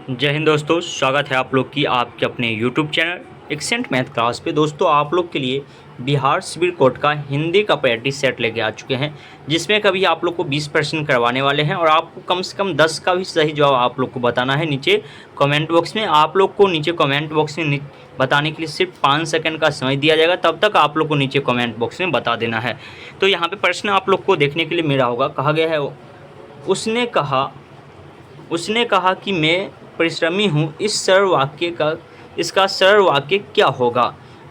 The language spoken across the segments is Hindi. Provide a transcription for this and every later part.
जय हिंद दोस्तों, स्वागत है आप लोग की आपके अपने YouTube channel accent math class पे। दोस्तों आप लोग के लिए बिहार सिविल कोड का हिंदी का प्रैक्टिस सेट लेके आ चुके हैं, जिसमें कभी आप लोग को 20% करवाने वाले हैं और आपको कम से कम 10 का भी सही जवाब आप लोग को बताना है नीचे कमेंट बॉक्स में। आप लोग को नीचे कमेंट बॉक्स में बताने के लिए सिर्फ 5 सेकंड का समय दिया जाएगा, तब तक आप लोग को नीचे कमेंट बॉक्स में बता देना है। तो यहाँ पर प्रश्न आप लोग को देखने के लिए मिला होगा, कहा गया है उसने कहा कि मैं परिश्रमी हूँ। इसका सरल वाक्य क्या होगा?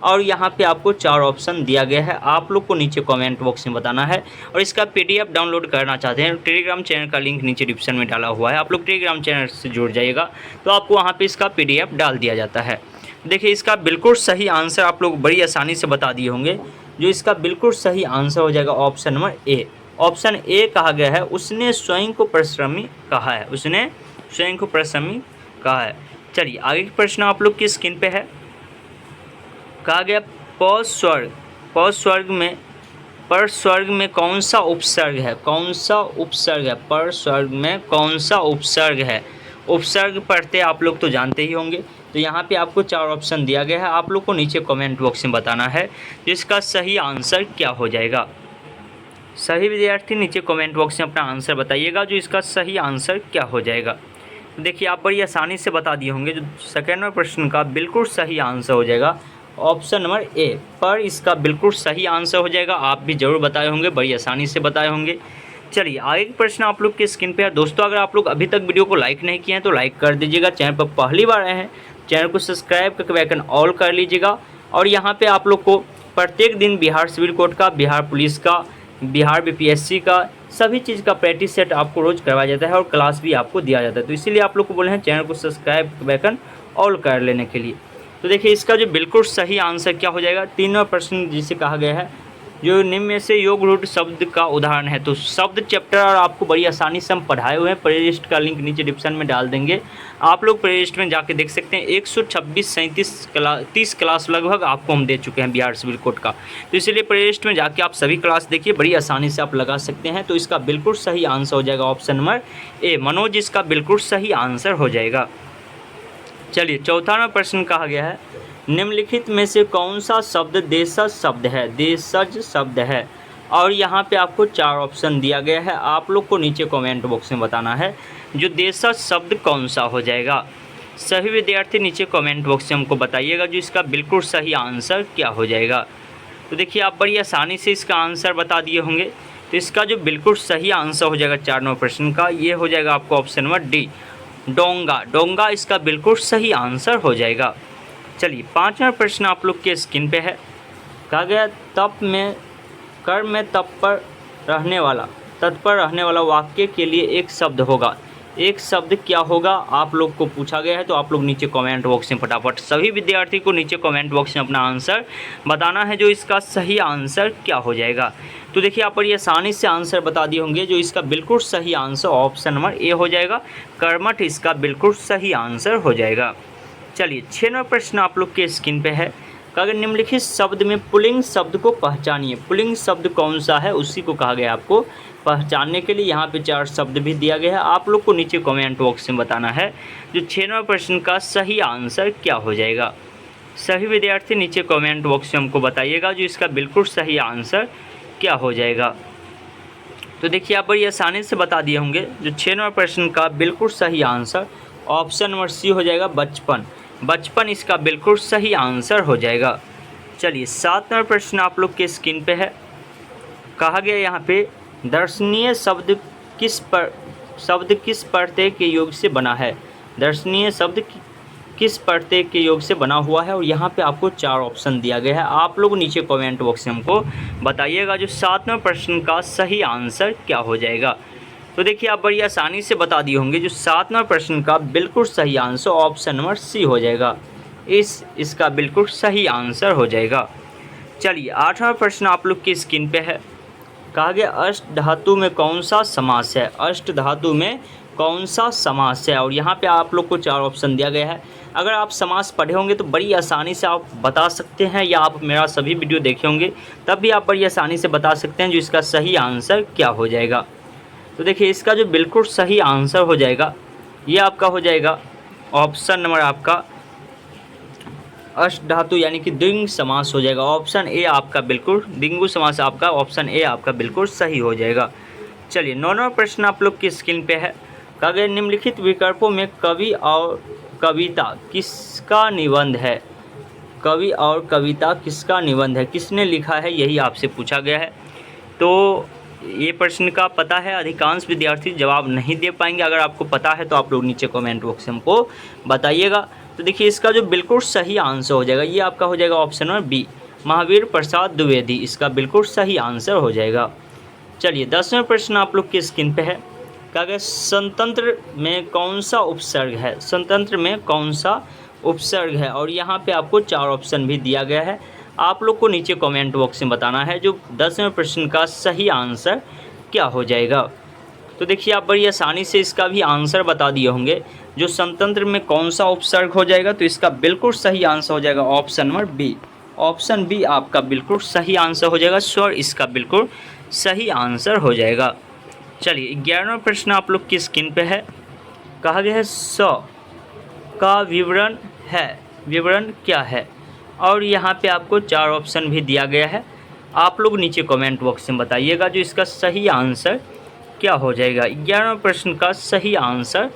और यहाँ पे आपको 4 ऑप्शन दिया गया है, आप लोग को नीचे कमेंट बॉक्स में बताना है। और इसका पीडीएफ डाउनलोड करना चाहते हैं, टेलीग्राम चैनल का लिंक नीचे डिस्क्रिप्शन में डाला हुआ है, आप लोग टेलीग्राम चैनल से जुड़ जाइएगा तो आपको वहाँ पे इसका पीडीएफ डाल दिया जाता है। देखिए इसका बिल्कुल सही आंसर आप लोग बड़ी आसानी से बता दिए होंगे। जो इसका बिल्कुल सही आंसर हो जाएगा option number A. Option A कहा गया है उसने स्वयं को परिश्रमी कहा है, उसने स्वयं को परिश्रमी कहा है। चलिए आगे का प्रश्न आप लोग की स्क्रीन पे है। कहा गया पर स्वर्ग में कौन सा उपसर्ग है? कौन सा उपसर्ग है? पर स्वर्ग में कौन सा उपसर्ग है? उपसर्ग पढ़ते आप लोग तो जानते ही होंगे। तो यहाँ पे आपको 4 ऑप्शन दिया गया है, आप लोग को नीचे कमेंट बॉक्स में बताना है जिसका सही आंसर क्या हो जाएगा। सही विद्यार्थी नीचे कमेंट बॉक्स में अपना आंसर बताइएगा, जो इसका सही आंसर क्या हो जाएगा। देखिए आप बड़ी आसानी से बता दिए होंगे। जो सेकेंड प्रश्न का बिल्कुल सही आंसर हो जाएगा ऑप्शन नंबर ए, पर इसका बिल्कुल सही आंसर हो जाएगा। आप भी जरूर बताए होंगे, बड़ी आसानी से बताए होंगे। चलिए आगे का प्रश्न आप लोग के स्क्रीन पे है। दोस्तों अगर आप लोग अभी तक वीडियो को लाइक नहीं किए हैं तो लाइक कर दीजिएगा। चैनल पर पहली बार आए हैं, चैनल को सब्सक्राइब करके बेल आइकन ऑल कर लीजिएगा। और यहाँ पर आप लोग को प्रत्येक दिन बिहार सिविल कोड का, बिहार पुलिस का, बिहार बीपीएससी का सभी चीज़ का प्रैक्टिस सेट आपको रोज़ करवाया जाता है और क्लास भी आपको दिया जाता है। तो इसीलिए आप लोग को बोले हैं चैनल को सब्सक्राइब बेल ऑल कर लेने के लिए। तो देखिए इसका जो बिल्कुल सही आंसर क्या हो जाएगा। 3वां प्रश्न जिसे कहा गया है जो निम्न में से योग रूट शब्द का उदाहरण है। तो शब्द चैप्टर और आपको बड़ी आसानी से हम पढ़ाए हुए हैं, प्लेलिस्ट का लिंक नीचे डिस्क्रिप्शन में डाल देंगे, आप लोग प्लेलिस्ट में जाके देख सकते हैं। 126 37 30 क्लास लगभग आपको हम दे चुके हैं बिहार सिविल कोड का। तो इसलिए प्लेलिस्ट में जाके आप सभी क्लास देखिए, बड़ी आसानी से आप लगा सकते हैं। तो इसका बिल्कुल सही आंसर हो जाएगा ऑप्शन नंबर ए, मनोज इसका बिल्कुल सही आंसर हो जाएगा। चलिए 4वां प्रश्न कहा गया है निम्नलिखित में से कौन सा शब्द देशज शब्द है? देशज शब्द है। और यहाँ पे आपको 4 ऑप्शन दिया गया है, आप लोग को नीचे कमेंट बॉक्स में बताना है जो देशज शब्द कौन सा हो जाएगा। सभी विद्यार्थी नीचे कमेंट बॉक्स में हमको बताइएगा जो इसका बिल्कुल सही आंसर क्या हो जाएगा। तो देखिए आप बड़ी आसानी से इसका आंसर बता दिए होंगे। तो इसका जो बिल्कुल सही आंसर हो जाएगा 4 नंबर प्रश्न का, ये हो जाएगा आपको ऑप्शन नंबर डी, डोंगा। डोंगा इसका बिल्कुल सही आंसर हो जाएगा। चलिए 5वां प्रश्न आप लोग के स्क्रीन पे है। कहा गया कर्म में तत्पर रहने वाला वाक्य के लिए एक शब्द होगा। एक शब्द क्या होगा आप लोग को पूछा गया है। तो आप लोग नीचे कमेंट बॉक्स में फटाफट सभी विद्यार्थी को नीचे कमेंट बॉक्स में अपना आंसर बताना है जो इसका सही आंसर क्या हो जाएगा। तो देखिए आप बड़ी आसानी से आंसर बता दिए होंगे। जो इसका बिल्कुल सही आंसर ऑप्शन नंबर ए हो जाएगा, कर्मठ इसका बिल्कुल सही आंसर हो जाएगा। चलिए 6वां प्रश्न आप लोग के स्क्रीन पे है। अगर निम्नलिखित शब्द में पुल्लिंग शब्द को पहचानिए। पुल्लिंग शब्द कौन सा है उसी को कहा गया आपको पहचानने के लिए। यहाँ पे 4 शब्द भी दिया गया है, आप लोग को नीचे कमेंट बॉक्स में बताना है जो 6वां प्रश्न का सही आंसर क्या हो जाएगा। सभी विद्यार्थी नीचे कमेंट बॉक्स में हमको बताइएगा जो इसका बिल्कुल सही आंसर क्या हो जाएगा। तो देखिए आप बड़ी आसानी से बता दिए होंगे। जो 6वां प्रश्न का बिल्कुल सही आंसर ऑप्शन नंबर सी हो जाएगा, बचपन। बचपन इसका बिल्कुल सही आंसर हो जाएगा। चलिए 7वां प्रश्न आप लोग के स्क्रीन पे है। कहा गया यहाँ पे दर्शनीय शब्द किस प्रत्यय के योग से बना है? दर्शनीय शब्द किस प्रत्यय के योग से बना हुआ है? और यहाँ पे आपको 4 ऑप्शन दिया गया है, आप लोग नीचे कमेंट बॉक्स में हमको बताइएगा जो 7वें प्रश्न का सही आंसर क्या हो जाएगा। तो देखिए आप बड़ी आसानी से बता दिए होंगे। जो 7वां प्रश्न का बिल्कुल सही आंसर ऑप्शन नंबर सी हो जाएगा, इसका बिल्कुल सही आंसर हो जाएगा। चलिए 8वां प्रश्न आप लोग की स्क्रीन पे है। कहा गया अष्ट धातु में कौन सा समास है? अष्ट धातु में कौन सा समास है? और यहाँ पे आप लोग को 4 ऑप्शन दिया गया है। अगर आप समास पढ़े होंगे तो बड़ी आसानी से आप बता सकते हैं, या आप मेरा सभी वीडियो देखे होंगे तब भी आप बड़ी आसानी से बता सकते हैं जो इसका सही आंसर क्या हो जाएगा। तो देखिए इसका जो बिल्कुल सही आंसर हो जाएगा ये आपका हो जाएगा ऑप्शन नंबर आपका अष्टधातु यानी कि द्विगु समास हो जाएगा। ऑप्शन ए आपका बिल्कुल द्विगु समास आपका ऑप्शन ए आपका बिल्कुल सही हो जाएगा। चलिए 9वां प्रश्न आप लोग की स्क्रीन पे है। कहा गया निम्नलिखित विकल्पों में कवि और कविता किसका निबंध है? कवि और कविता किसका निबंध है, किसने लिखा है, यही आपसे पूछा गया है। तो ये प्रश्न का पता है, अधिकांश विद्यार्थी जवाब नहीं दे पाएंगे। अगर आपको पता है तो आप लोग नीचे कमेंट बॉक्स में हमको बताइएगा। तो देखिए इसका जो बिल्कुल सही आंसर हो जाएगा ये आपका हो जाएगा option number B, Mahavir Prasad Dwivedi, इसका बिल्कुल सही आंसर हो जाएगा। चलिए 10वां प्रश्न आप लोग की स्क्रीन पे है। कहा गया संतंत्र में कौन सा उपसर्ग है? संतंत्र में कौन सा उपसर्ग है? और यहाँ पे आपको 4 ऑप्शन भी दिया गया है। आप लोग को नीचे कमेंट बॉक्स में बताना है जो 10वें प्रश्न का सही आंसर क्या हो जाएगा। तो देखिए आप बड़ी आसानी से इसका भी आंसर बता दिए होंगे। जो संतंत्र में कौन सा उपसर्ग हो जाएगा, तो इसका बिल्कुल सही आंसर हो जाएगा option number B. Option B आपका बिल्कुल सही आंसर हो जाएगा। स्वर इसका बिल्कुल सही आंसर हो जाएगा। चलिए 11वां प्रश्न आप लोग की स्क्रीन पे है। कहा गया है स का विवरण है, विवरण क्या है? और यहाँ पे आपको 4 ऑप्शन भी दिया गया है। आप लोग नीचे कमेंट बॉक्स में बताइएगा जो इसका सही आंसर क्या हो जाएगा। 11वें प्रश्न का सही आंसर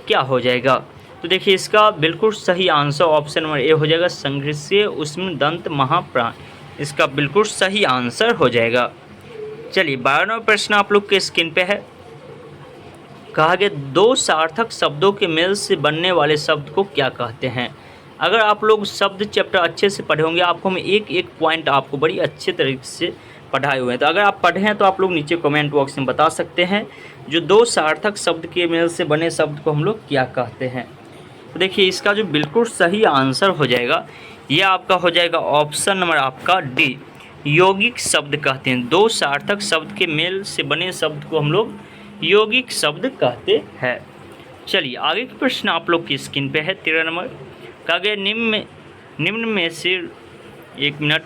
क्या हो जाएगा? तो देखिए इसका बिल्कुल सही आंसर ऑप्शन नंबर ए हो जाएगा, संघर्षीय उष्ण दंत महाप्राण, इसका बिल्कुल सही आंसर हो जाएगा। चलिए 12वां प्रश्न आप लोग के स्क्रीन पे है। कहा गया 2 सार्थक शब्दों के मेल से बनने वाले शब्द को क्या कहते हैं? अगर आप लोग शब्द चैप्टर अच्छे से पढ़े होंगे, आपको हम एक एक पॉइंट आपको बड़ी अच्छे तरीके से पढ़ाए हुए हैं। तो अगर आप पढ़े हैं तो आप लोग नीचे कमेंट बॉक्स में बता सकते हैं जो 2 सार्थक शब्द के मेल से बने शब्द को हम लोग क्या कहते हैं। तो देखिए इसका जो बिल्कुल सही आंसर हो जाएगा ये आपका हो जाएगा ऑप्शन नंबर आपका डी, यौगिक शब्द कहते हैं। 2 सार्थक शब्द के मेल से बने शब्द को हम लोग यौगिक शब्द कहते हैं। चलिए आगे का प्रश्न आप लोग की स्क्रीन पे है 13 नंबर। कहा गया निम्न में से 1 मिनट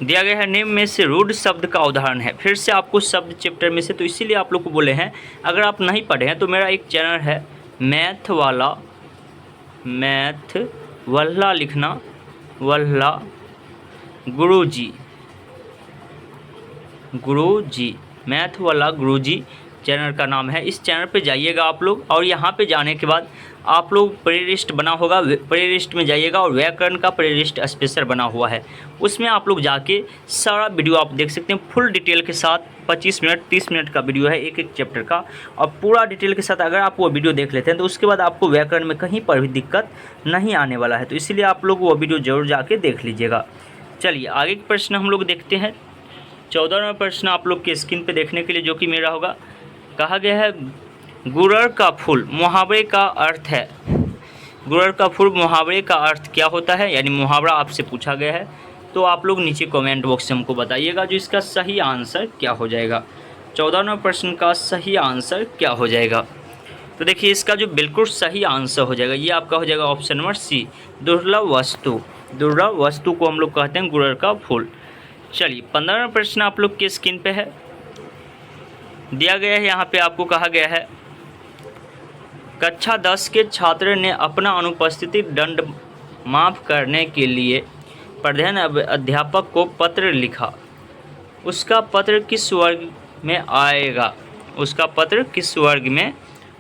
दिया गया है, निम्न में से रूढ़ शब्द का उदाहरण है। फिर से आपको शब्द चैप्टर में से, तो इसीलिए आप लोग को बोले हैं अगर आप नहीं पढ़े हैं तो मेरा एक चैनल है मैथ वाला लिखना वल्ला गुरुजी, मैथ वाला गुरुजी चैनल का नाम है। इस चैनल पे जाइएगा आप लोग और यहाँ पे जाने के बाद आप लोग प्लेलिस्ट बना होगा, प्लेलिस्ट में जाइएगा और व्याकरण का प्लेलिस्ट स्पेशल बना हुआ है, उसमें आप लोग जाके सारा वीडियो आप देख सकते हैं फुल डिटेल के साथ। 25 मिनट 30 मिनट का वीडियो है एक एक चैप्टर का, और पूरा डिटेल के साथ अगर आप वो वीडियो देख लेते हैं तो उसके बाद आपको व्याकरण में कहीं पर भी दिक्कत नहीं आने वाला है। तो इसलिए आप लोग वो वीडियो ज़रूर जाके देख लीजिएगा। चलिए आगे का प्रश्न हम लोग देखते हैं। 14वां प्रश्न आप लोग के स्क्रीन पे देखने के लिए जो कि मेरा होगा। कहा गया है गुड़र का फूल मुहावरे का अर्थ है। गुड़र का फूल मुहावरे का अर्थ क्या होता है, यानी मुहावरा आपसे पूछा गया है। तो आप लोग नीचे कमेंट बॉक्स से हमको बताइएगा जो इसका सही आंसर क्या हो जाएगा। 14वां प्रश्न का सही आंसर क्या हो जाएगा? तो देखिए इसका जो बिल्कुल सही आंसर हो जाएगा ये आपका हो जाएगा ऑप्शन नंबर सी, दुर्लभ वस्तु। दुर्लभ वस्तु को हम लोग कहते हैं गुड़र का फूल। चलिए 15वां प्रश्न आप लोग के स्क्रीन पे है, दिया गया है। यहाँ पे आपको कहा गया है कक्षा 10 के छात्र ने अपना अनुपस्थिति दंड माफ़ करने के लिए प्रधान अध्यापक को पत्र लिखा। उसका पत्र किस वर्ग में आएगा? उसका पत्र किस वर्ग में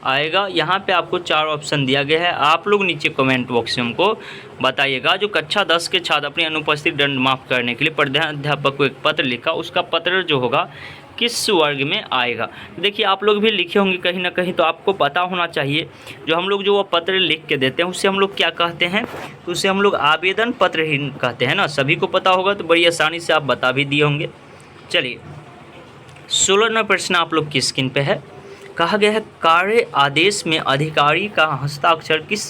आएगा? यहाँ पे आपको 4 ऑप्शन दिया गया है। आप लोग नीचे कमेंट बॉक्स में हमको बताइएगा जो कक्षा 10 के छात्र अपनी अनुपस्थित दंड माफ़ करने के लिए प्रधान अध्यापक को एक पत्र लिखा, उसका पत्र जो होगा किस वर्ग में आएगा। देखिए आप लोग भी लिखे होंगे कहीं ना कहीं, तो आपको पता होना चाहिए जो हम लोग जो वो पत्र लिख के देते हैं उसे हम लोग क्या कहते हैं, तो उसे हम लोग आवेदन पत्र ही कहते हैं ना। सभी को पता होगा तो बड़ी आसानी से आप बता भी दिए होंगे। चलिए 16वां प्रश्न आप लोग की स्क्रीन पे है। कहा गया है कार्य आदेश में अधिकारी का हस्ताक्षर किस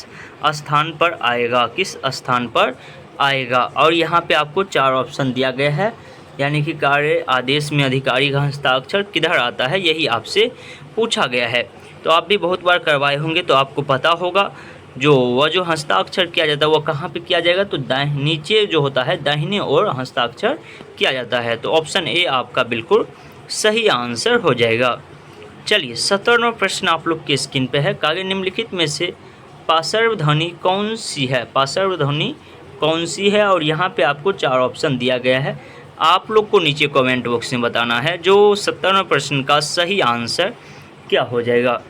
स्थान पर आएगा? किस स्थान पर आएगा? और यहाँ पे आपको 4 ऑप्शन दिया गया है, यानी कि कार्य आदेश में अधिकारी का हस्ताक्षर किधर आता है यही आपसे पूछा गया है। तो आप भी बहुत बार करवाए होंगे तो आपको पता होगा जो वह जो हस्ताक्षर किया जाता है वो कहाँ पे किया जाएगा, तो नीचे जो होता है दाहिने ओर हस्ताक्षर किया जाता है। तो ऑप्शन ए आपका बिल्कुल सही आंसर हो जाएगा। चलिए 17वां प्रश्न आप लोग की स्क्रीन पे है। आगे निम्नलिखित में से पार्श्व ध्वनि कौन सी है? पार्श्व ध्वनि कौन सी है? और यहाँ पे आपको 4 ऑप्शन दिया गया है। आप लोग को नीचे कमेंट बॉक्स में बताना है जो 17वां प्रश्न का सही आंसर क्या हो जाएगा।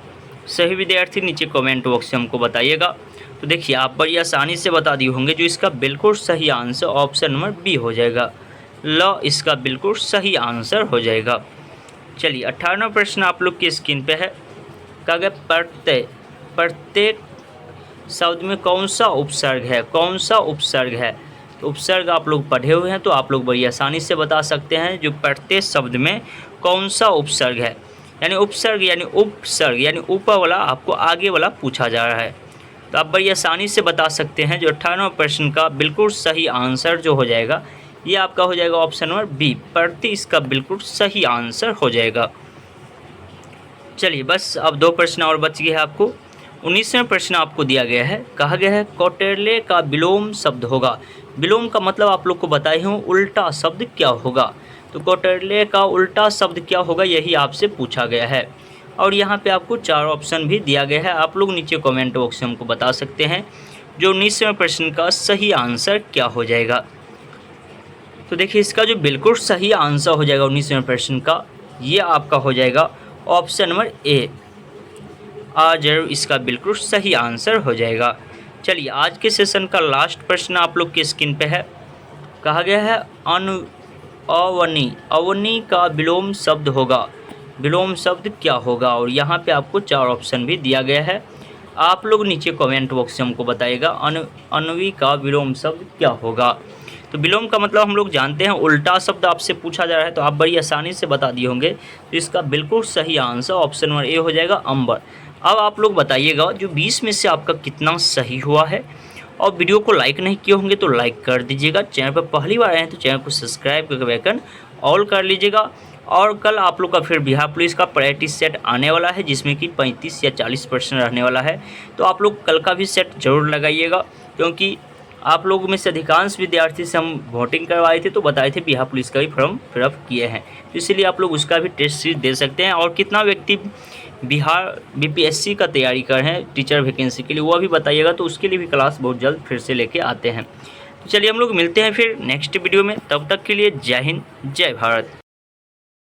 सही विद्यार्थी नीचे कमेंट बॉक्स में हमको बताइएगा। तो देखिए आप बड़ी आसानी से बता दिए होंगे। जो इसका बिल्कुल सही आंसर ऑप्शन नंबर बी हो जाएगा। ल इसका बिल्कुल सही आंसर हो जाएगा। चलिए 18वां प्रश्न आप लोग की स्क्रीन पे है। कहा प्रत्येक शब्द में कौन सा उपसर्ग है? कौन सा उपसर्ग है? तो उपसर्ग आप लोग पढ़े हुए हैं तो आप लोग बड़ी आसानी से बता सकते हैं। जो प्रत्येक शब्द में कौन सा उपसर्ग है, यानी उपसर्ग यानी ऊपर वाला आपको आगे वाला पूछा जा रहा है। तो आप बड़ी आसानी से बता सकते हैं। जो 18वां प्रश्न का बिल्कुल सही आंसर जो हो जाएगा ये आपका हो जाएगा ऑप्शन नंबर बी, प्रति इसका बिल्कुल सही आंसर हो जाएगा। चलिए बस अब 2 प्रश्न और बच गए हैं आपको। 19वां प्रश्न आपको दिया गया है। कहा गया है कौटिल्य का विलोम शब्द होगा। विलोम का मतलब आप लोग को बताए हूँ उल्टा शब्द क्या होगा। तो कौटिल्य का उल्टा शब्द क्या होगा यही आपसे पूछा गया है। और यहाँ पे आपको 4 ऑप्शन भी दिया गया है। आप लोग नीचे कमेंट बॉक्स में हमको बता सकते हैं जो 19वें प्रश्न का सही आंसर क्या हो जाएगा। तो देखिए इसका जो बिल्कुल सही आंसर हो जाएगा 19वें प्रश्न का, ये आपका हो जाएगा ऑप्शन नंबर ए, जरूर इसका बिल्कुल सही आंसर हो जाएगा। चलिए आज के सेशन का लास्ट प्रश्न आप लोग की स्क्रीन पे है। कहा गया है अवनी का विलोम शब्द होगा। विलोम शब्द क्या होगा? और यहाँ पे आपको 4 ऑप्शन भी दिया गया है। आप लोग नीचे कमेंट बॉक्स में हमको बताइएगा अनवी का विलोम शब्द क्या होगा। तो विलोम का मतलब हम लोग जानते हैं उल्टा शब्द आपसे पूछा जा रहा है तो आप बड़ी आसानी से बता दिए होंगे। तो इसका बिल्कुल सही आंसर ऑप्शन नंबर ए हो जाएगा अंबर। अब आप लोग बताइएगा जो 20 में से आपका कितना सही हुआ है। और वीडियो को लाइक नहीं किए होंगे तो लाइक कर दीजिएगा। चैनल पर पहली बार आए हैं तो चैनल को सब्सक्राइब करके बेल ऑल कर लीजिएगा। और कल आप लोग का फिर बिहार पुलिस का प्रैक्टिस सेट आने वाला है जिसमें कि 35 या 40% रहने वाला है। तो आप लोग कल का भी सेट जरूर लगाइएगा क्योंकि आप लोगों में से अधिकांश विद्यार्थी से हम वोटिंग करवाए थे तो बताए थे बिहार पुलिस का भी फॉर्म फिलअप किए हैं। तो इसलिए आप लोग उसका भी टेस्ट सीरीज दे सकते हैं। और कितना व्यक्ति बिहार बीपीएससी का तैयारी कर रहे हैं टीचर वैकेंसी के लिए वो भी बताइएगा। तो उसके लिए भी क्लास बहुत जल्द फिर से लेके आते हैं। तो चलिए हम लोग मिलते हैं फिर नेक्स्ट वीडियो में। तब तक के लिए जय हिंद जय भारत।